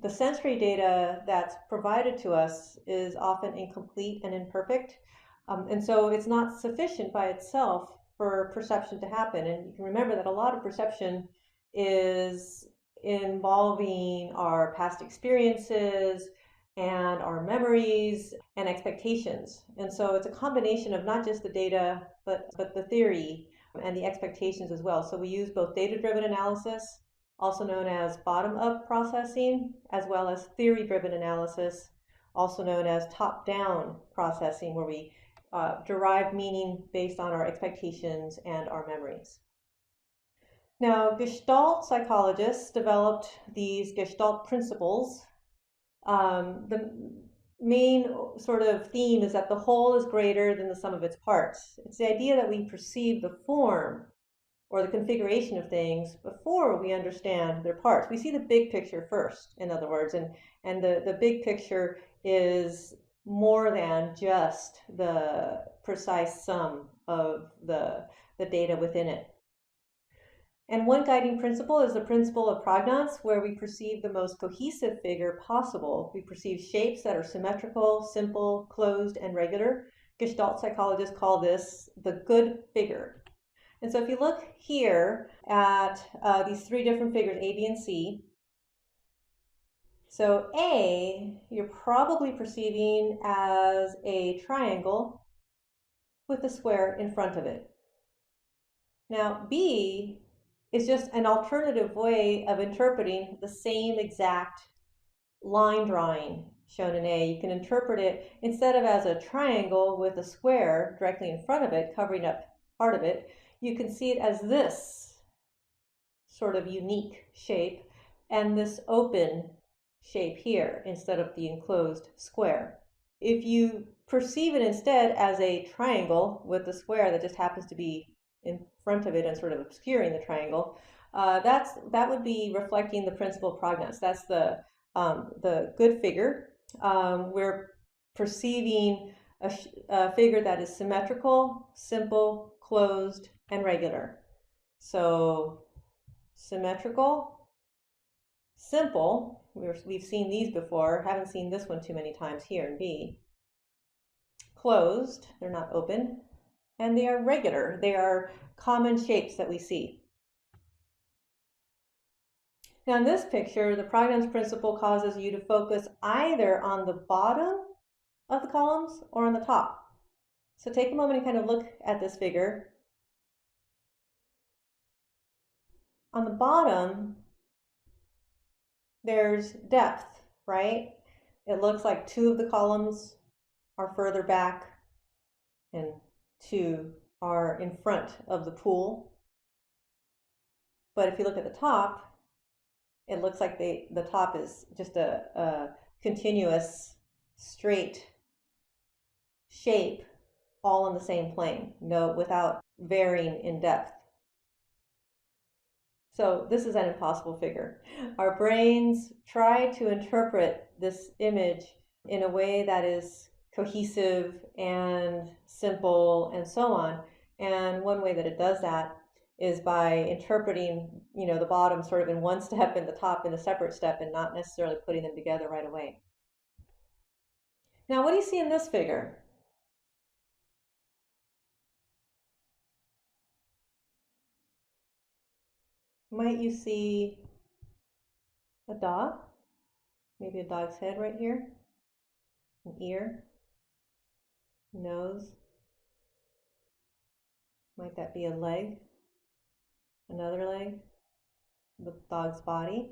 the sensory data that's provided to us is often incomplete and imperfect. And so it's not sufficient by itself for perception to happen. And you can remember that a lot of perception is involving our past experiences and our memories and expectations. And so it's a combination of not just the data, but the theory and the expectations as well. So we use both data-driven analysis, also known as bottom-up processing, as well as theory-driven analysis, also known as top-down processing, where we derive meaning based on our expectations and our memories. Now, Gestalt psychologists developed these Gestalt principles. The main sort of theme is that the whole is greater than the sum of its parts. It's the idea that we perceive the form or the configuration of things before we understand their parts. We see the big picture first, in other words, and the big picture is more than just the precise sum of the data within it. And one guiding principle is the principle of prognance, where we perceive the most cohesive figure possible. We perceive shapes that are symmetrical, simple, closed, and regular. Gestalt psychologists call this the good figure. And so if you look here at these three different figures, A, B, and C, so A, you're probably perceiving as a triangle with a square in front of it. Now, B is just an alternative way of interpreting the same exact line drawing shown in A. You can interpret it, instead of as a triangle with a square directly in front of it, covering up part of it, you can see it as this sort of unique shape and this open shape here instead of the enclosed square. If you perceive it instead as a triangle with a square that just happens to be in front of it and sort of obscuring the triangle, that would be reflecting the principle of prognance. That's the good figure. We're perceiving a figure that is symmetrical, simple, closed, and regular. So symmetrical, simple, we've seen these before, haven't seen this one too many times here in B. Closed, they're not open, and they are regular. They are common shapes that we see. Now in this picture, the prognance principle causes you to focus either on the bottom of the columns or on the top. So take a moment and kind of look at this figure. On the bottom, there's depth, right? It looks like two of the columns are further back and two are in front of the pool. But if you look at the top, it looks like the top is just a continuous straight shape all on the same plane, without varying in depth. So this is an impossible figure. Our brains try to interpret this image in a way that is cohesive and simple and so on. And one way that it does that is by interpreting, the bottom sort of in one step and the top in a separate step, and not necessarily putting them together right away. Now, what do you see in this figure? Might you see a dog? Maybe a dog's head right here, an ear, nose. Might that be a leg? Another leg? The dog's body.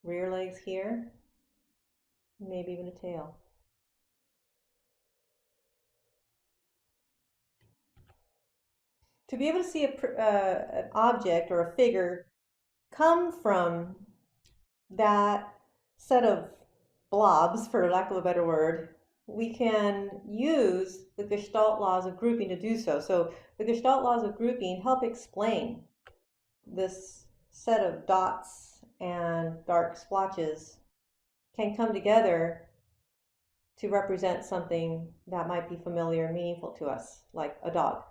Rear legs here. Maybe even a tail. To be able to see an object or a figure come from that set of blobs, for lack of a better word, we can use the Gestalt laws of grouping to do so. So the Gestalt laws of grouping help explain this set of dots and dark splotches can come together to represent something that might be familiar and meaningful to us, like a dog.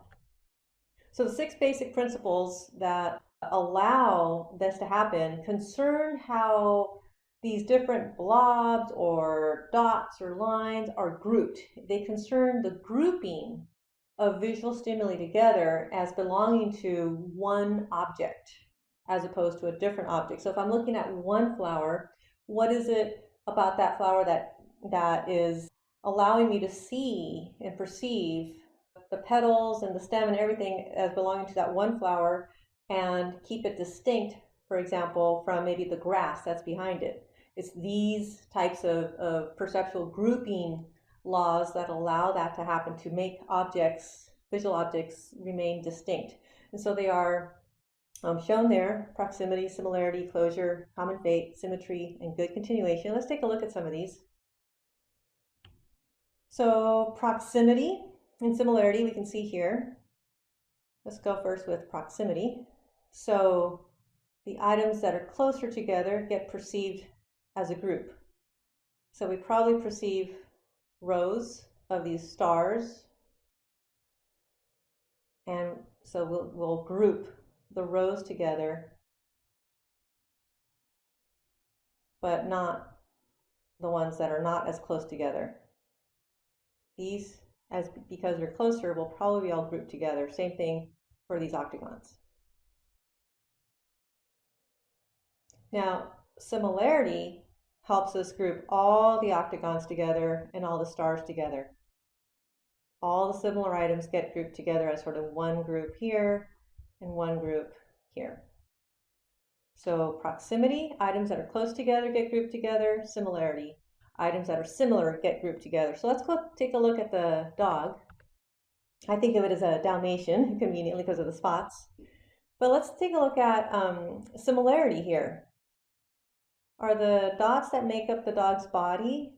So the 6 basic principles that allow this to happen concern how these different blobs or dots or lines are grouped. They concern the grouping of visual stimuli together as belonging to one object as opposed to a different object. So if I'm looking at one flower, what is it about that flower that is allowing me to see and perceive the petals and the stem and everything as belonging to that one flower and keep it distinct, for example, from maybe the grass that's behind it? It's these types of perceptual grouping laws that allow that to happen, to make objects, visual objects, remain distinct. And so they are shown there: proximity, similarity, closure, common fate, symmetry, and good continuation. Let's take a look at some of these. So proximity and similarity we can see here. Let's go first with proximity. So the items that are closer together get perceived as a group. So we probably perceive rows of these stars, and so we'll group the rows together, but not the ones that are not as close together. These, because they're closer, will probably be all grouped together. Same thing for these octagons. Now, similarity helps us group all the octagons together and all the stars together. All the similar items get grouped together as sort of one group here and one group here. So proximity, items that are close together get grouped together. Similarity, items that are similar get grouped together. So let's go take a look at the dog. I think of it as a Dalmatian, conveniently because of the spots. But let's take a look at similarity here. Are the dots that make up the dog's body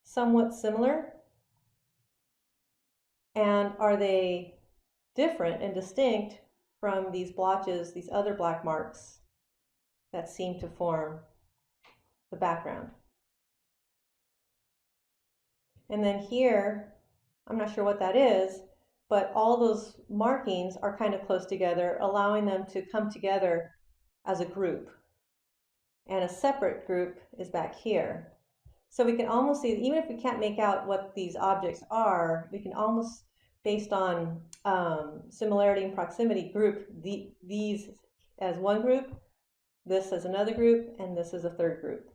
somewhat similar? And are they different and distinct from these blotches, these other black marks that seem to form the background? And then here, I'm not sure what that is, but all those markings are kind of close together, allowing them to come together as a group. And a separate group is back here. So we can almost see, even if we can't make out what these objects are, we can almost, based on similarity and proximity, group these as one group, this as another group, and this as a third group.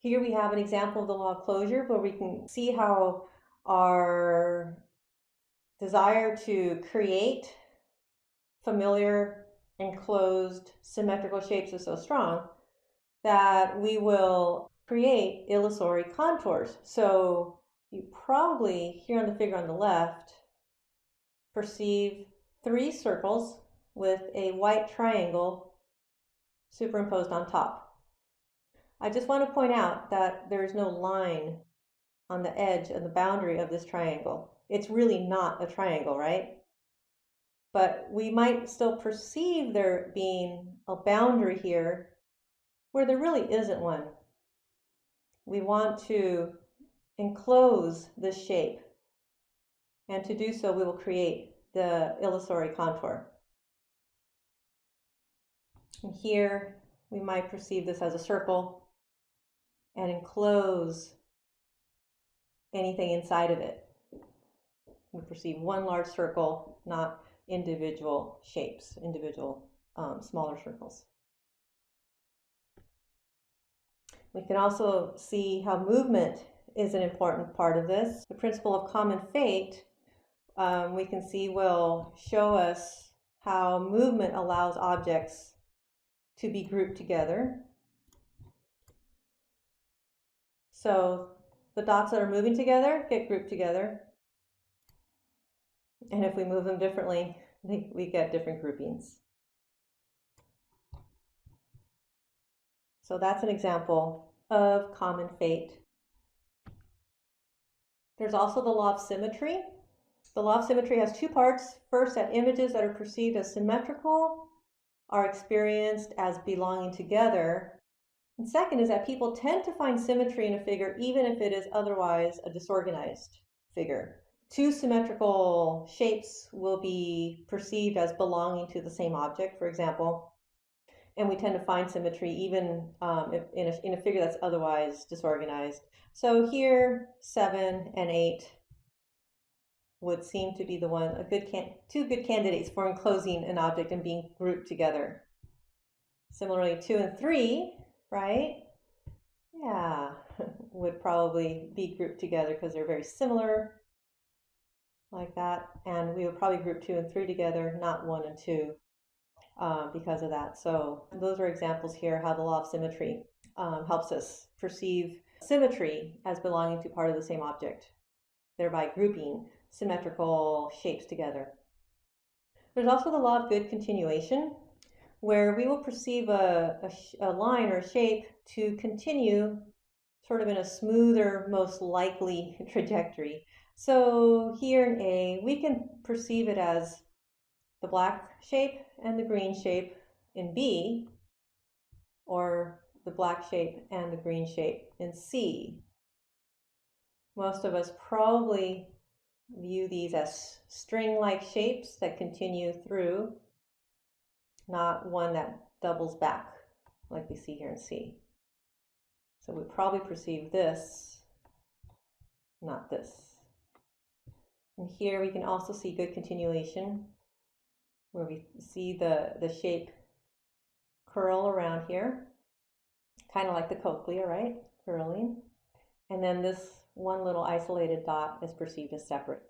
Here we have an example of the law of closure, where we can see how our desire to create familiar, enclosed, symmetrical shapes is so strong that we will create illusory contours. So you probably, here on the figure on the left, perceive 3 circles with a white triangle superimposed on top. I just want to point out that there is no line on the edge of the boundary of this triangle. It's really not a triangle, right? But we might still perceive there being a boundary here where there really isn't one. We want to enclose this shape, and to do so we will create the illusory contour. And here we might perceive this as a circle and enclose anything inside of it. We perceive one large circle, not individual shapes, individual smaller circles. We can also see how movement is an important part of this. The principle of common fate, we can see, will show us how movement allows objects to be grouped together. So the dots that are moving together get grouped together. And if we move them differently, we get different groupings. So that's an example of common fate. There's also the law of symmetry. The law of symmetry has 2 parts. First, that images that are perceived as symmetrical are experienced as belonging together. And second is that people tend to find symmetry in a figure even if it is otherwise a disorganized figure. two symmetrical shapes will be perceived as belonging to the same object, for example, and we tend to find symmetry even in a figure that's otherwise disorganized. So here, 7 and 8 would seem to be the one, two good candidates for enclosing an object and being grouped together. Similarly, 2 and 3, right? Yeah, would probably be grouped together because they're very similar, like that. And we would probably group 2 and 3 together, not 1 and 2, because of that. So those are examples here how the law of symmetry helps us perceive symmetry as belonging to part of the same object, thereby grouping symmetrical shapes together. There's also the law of good continuation, where we will perceive a line or a shape to continue sort of in a smoother, most likely trajectory. So here in A, we can perceive it as the black shape and the green shape in B, or the black shape and the green shape in C. Most of us probably view these as string-like shapes that continue through, not one that doubles back like we see here in C. So we probably perceive this, not this. And here we can also see good continuation, where we see the shape curl around here, kind of like the cochlea, right? Curling. And then this one little isolated dot is perceived as separate.